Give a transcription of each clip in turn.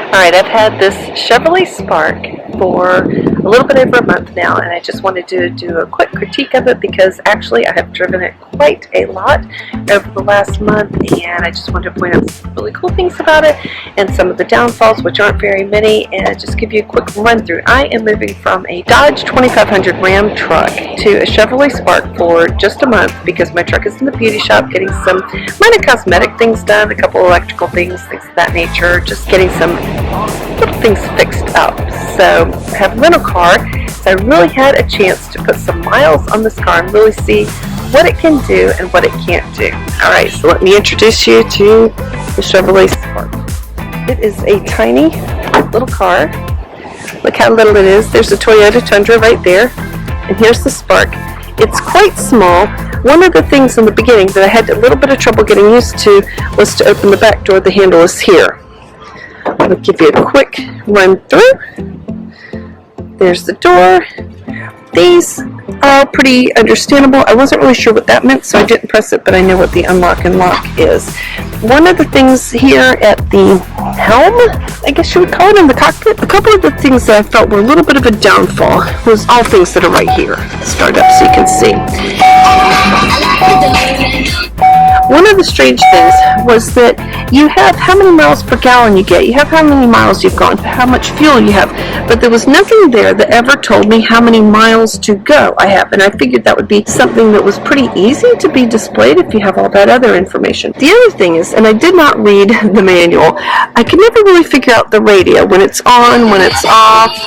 Alright, I've had this Chevrolet Spark for a little bit over a month now, and I just wanted to do a quick critique of it because actually I have driven it quite a lot over the last month, and I just wanted to point out some really cool things about it and some of the downfalls, which aren't very many, and just give you a quick run through. I am moving from a Dodge 2500 Ram truck to a Chevrolet Spark for just a month because my truck is in the beauty shop getting some minor cosmetic things done, a couple electrical things of that nature, just getting some little things fixed up. So I have a rental car, so I really had a chance to put some miles on this car and really see what it can do and what it can't do. Alright, so let me introduce you to the Chevrolet Spark. It is a tiny little car. Look how little it is. There's a Toyota Tundra right there, and here's the Spark. It's quite small. One of the things in the beginning that I had a little bit of trouble getting used to was to open the back door. The handle is here. I'll give you a quick run through. There's the door. These are pretty understandable. I wasn't really sure what that meant, so I didn't press it, but I know what the unlock and lock is. One of the things here at the helm, I guess you would call it, in the cockpit, a couple of the things that I felt were a little bit of a downfall was all things that are right here. Start up so you can see. One of the strange things was that you have how many miles per gallon you get. You have how many miles you've gone, how much fuel you have, but there was nothing there that ever told me how many miles to go I have, and I figured that would be something that was pretty easy to be displayed if you have all that other information. The other thing is, and I did not read the manual, I could never really figure out the radio, when it's on, when it's off.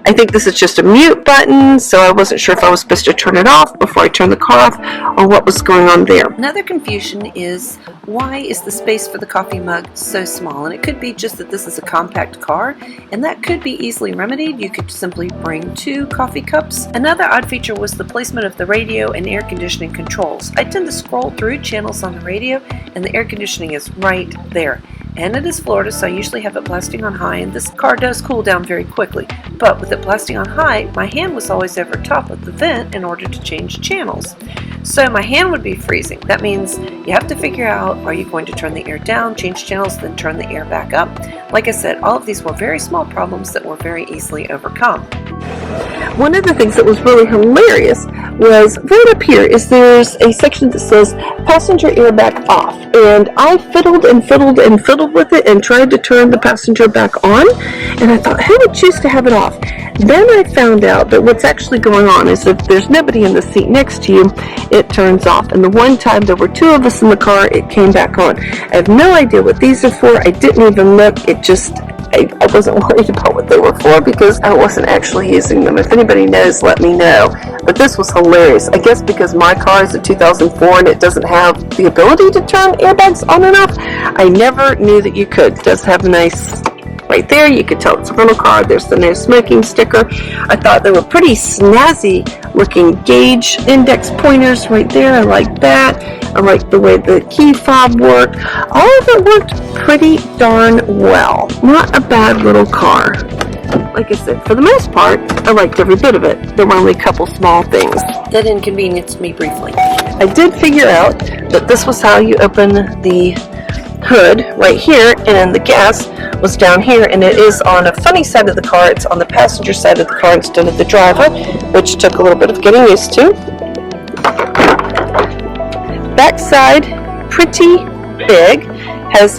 I think this is just a mute button, so I wasn't sure if I was supposed to turn it off before I turned the car off or what was going on there. Another confusion is, why is the space for the coffee mug so small? And it could be just that this is a compact car, and that could be easily remedied. You could simply bring 2 coffee cups. Another odd feature was the placement of the radio and air conditioning controls. I tend to scroll through channels on the radio, and the air conditioning is right there. And it is Florida, so I usually have it blasting on high, and this car does cool down very quickly. But with it blasting on high, my hand was always over top of the vent in order to change channels. So my hand would be freezing. That means you have to figure out, are you going to turn the air down, change channels, then turn the air back up? Like I said, all of these were very small problems that were very easily overcome. One of the things that was really hilarious was right up here is there's a section that says passenger airbag off, and I fiddled and fiddled and fiddled with it and tried to turn the passenger back on, and I thought, who would choose to have it off? Then I found out that what's actually going on is if there's nobody in the seat next to you, it turns off, and the one time there were 2 of us in the car, it came back on. I have no idea what these are for. I didn't even look. It just, I wasn't worried about what they were for because I wasn't actually using them. If anybody knows, let me know. But this was hilarious. I guess because my car is a 2004 and it doesn't have the ability to turn airbags on and off, I never knew that you could. It does have a nice, right there, you could tell it's a rental car. There's the no smoking sticker. I thought they were pretty snazzy looking gauge index pointers right there. I like that. I like the way the key fob worked. All of it worked pretty darn well. Not a bad little car. Like I said, for the most part, I liked every bit of it. There were only a couple small things that inconvenienced me briefly. I did figure out that this was how you open the hood right here, and the gas was down here, and it is on a funny side of the car. It's on the passenger side of the car instead of the driver, which took a little bit of getting used to. Back side, pretty big.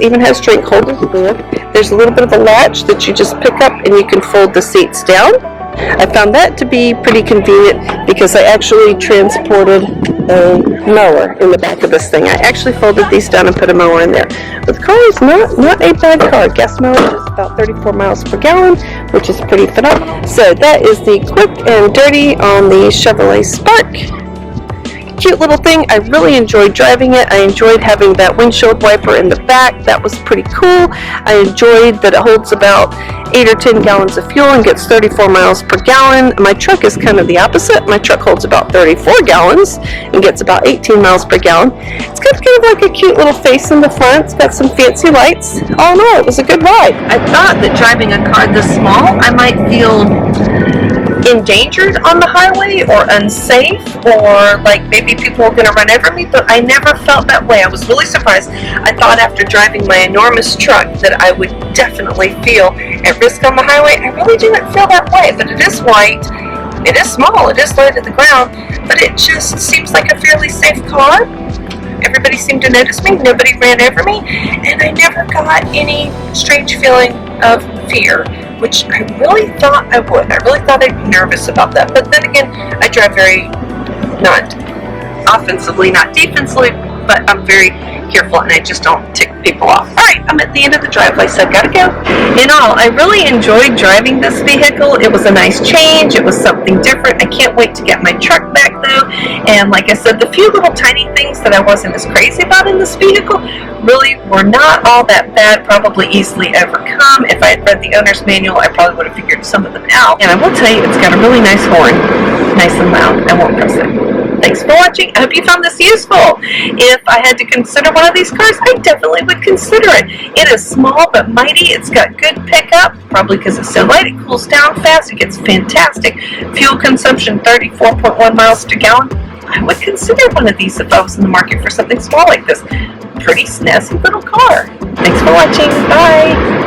Even has drink holders there. There's a little bit of a latch that you just pick up and you can fold the seats down. I found that to be pretty convenient because I actually transported a mower in the back of this thing. I actually folded these down and put a mower in there. But the car is not a bad car. Gas mileage is about 34 miles per gallon, which is pretty phenomenal. So that is the quick and dirty on the Chevrolet Spark. Cute little thing. I really enjoyed driving it. I enjoyed having that windshield wiper in the back. That was pretty cool. I enjoyed that it holds about 8 or 10 gallons of fuel and gets 34 miles per gallon. My truck is kind of the opposite. My truck holds about 34 gallons and gets about 18 miles per gallon. It's got kind of like a cute little face in the front. It's got some fancy lights. All in all, it was a good ride. I thought that driving a car this small, I might feel endangered on the highway or unsafe or like maybe people are going to run over me, but I never felt that way. I was really surprised. I thought after driving my enormous truck that I would definitely feel at risk on the highway. I really didn't feel that way, but it is white. It is small. It is low to the ground, but it just seems like a fairly safe car. Everybody seemed to notice me. Nobody ran over me, and I never got any strange feeling of fear, which I really thought I would. I really thought I'd be nervous about that. But then again, I drive very, not offensively, not defensively, but I'm very careful and I just don't tick people off. Alright, I'm at the end of the driveway, so I've got to go. In all, I really enjoyed driving this vehicle. It was a nice change. It was something different. I can't wait to get my truck back though. And like I said, the few little tiny things that I wasn't as crazy about in this vehicle really were not all that bad, probably easily overcome. If I had read the owner's manual, I probably would have figured some of them out. And I will tell you, it's got a really nice horn. Nice and loud. I won't press it. Thanks for watching. I hope you found this useful. If I had to consider one of these cars, I definitely would consider it. It is small but mighty. It's got good pickup, probably because it's so light. It cools down fast. It gets fantastic fuel consumption, 34.1 miles per gallon. I would consider one of these if I was in the market for something small like this. Pretty snazzy little car. Thanks for watching. Bye.